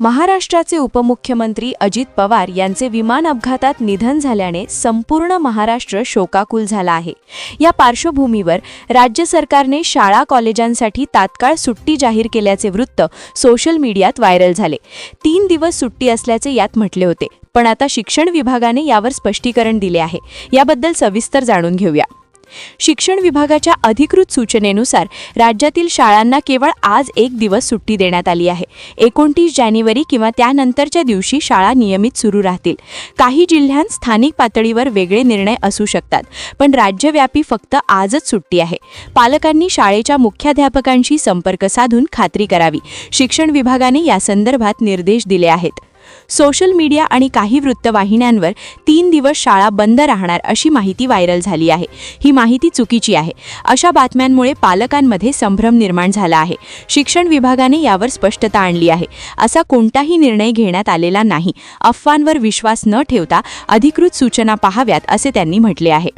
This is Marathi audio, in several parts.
महाराष्ट्राचे उपमुख्यमंत्री अजित पवार यांचे विमान अपघातात निधन झाल्याने संपूर्ण महाराष्ट्र शोकाकुल झाला आहे। या पार्श्वभूमीवर राज्य सरकारने शाळा कॉलेजांसाठी तात्काळ सुट्टी जाहीर केल्याचे वृत्त सोशल मीडियात व्हायरल झाले। 3 दिवस सुट्टी असल्याचे यात म्हटले होते, पण आता शिक्षण विभागाने यावर स्पष्टीकरण दिले आहे। याबद्दल सविस्तर जाणून घेऊया। शिक्षण विभागाच्या अधिकृत सूचनेनुसार राज्यातील शाळांना केवळ आज 1 दिवस सुट्टी देण्यात आली आहे। 29 जानेवारी किंवा त्यानंतरच्या दिवशी शाळा नियमित सुरू राहतील। काही जिल्ह्यांत स्थानिक पातळीवर वेगळे निर्णय असू शकतात, पण राज्यव्यापी फक्त आजच सुट्टी आहे। पालकांनी शाळेच्या मुख्याध्यापकांशी संपर्क साधून खात्री करावी। शिक्षण विभागाने या संदर्भात निर्देश दिले आहेत। सोशल मीडिया आणि काही वृत्तवाहिन्यांवर 3 दिवस शाळा बंद राहणार अशी माहिती व्हायरल झाली आहे। ही माहिती चुकीची आहे। अशा बातम्यांमुळे पालकांमध्ये संभ्रम निर्माण झाला आहे। शिक्षण विभागाने यावर स्पष्टता आणली आहे। असा कोणताही निर्णय घेण्यात आलेला नाही। अफवांवर विश्वास न ठेवता अधिकृत सूचना पाहाव्यात असे त्यांनी म्हटले आहे।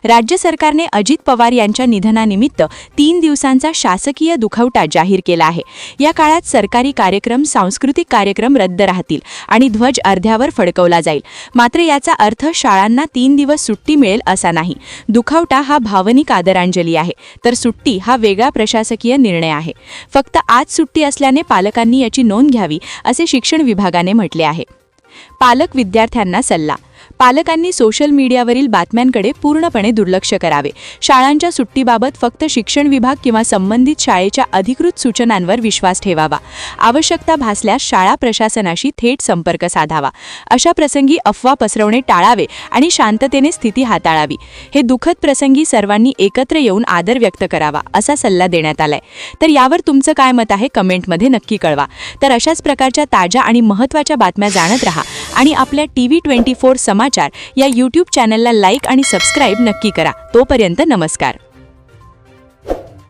राज्य सरकारने अजित पवार यांच्या निधनानिमित्त 3 दिवसांचा शासकीय दुखवटा जाहीर केला आहे। या काळात सरकारी कार्यक्रम, सांस्कृतिक कार्यक्रम रद्द राहतील आणि ध्वज अर्ध्यावर फडकवला जाईल। मात्र याचा अर्थ शाळांना 3 दिवस सुट्टी मिळेल असा नाही। दुखवटा हा भावनिक आदरांजली आहे, तर सुट्टी हा वेगळा प्रशासकीय निर्णय आहे। फक्त आज सुट्टी असल्याने पालकांनी याची नोंद घ्यावी असे शिक्षण विभागाने म्हटले आहे। पालक विद्यार्थ्यांना सल्ला। पालकांनी सोशल मीडियावरील बातम्यांकडे पूर्णपणे दुर्लक्ष करावे। शाळांच्या सुट्टीबाबत फक्त शिक्षण विभाग किंवा संबंधित शाळेच्या अधिकृत सूचनांवर विश्वास ठेवावा। आवश्यकता भासल्यास शाळा प्रशासनाशी थेट संपर्क साधावा। अशा प्रसंगी अफवा पसरवणे टाळावे आणि शांततेने स्थिती हाताळावी। हे दुःखद प्रसंगी सर्वांनी एकत्र येऊन आदर व्यक्त करावा असा सल्ला देण्यात आलाय। तर यावर तुमचं काय मत आहे कमेंटमध्ये नक्की कळवा। तर अशाच प्रकारच्या ताज्या आणि महत्त्वाच्या बातम्या जाणत रहा आणि आपल्या TV24 समाचार या YouTube चॅनलला लाईक आणि सबस्क्राईब नक्की करा। तोपर्यंत नमस्कार।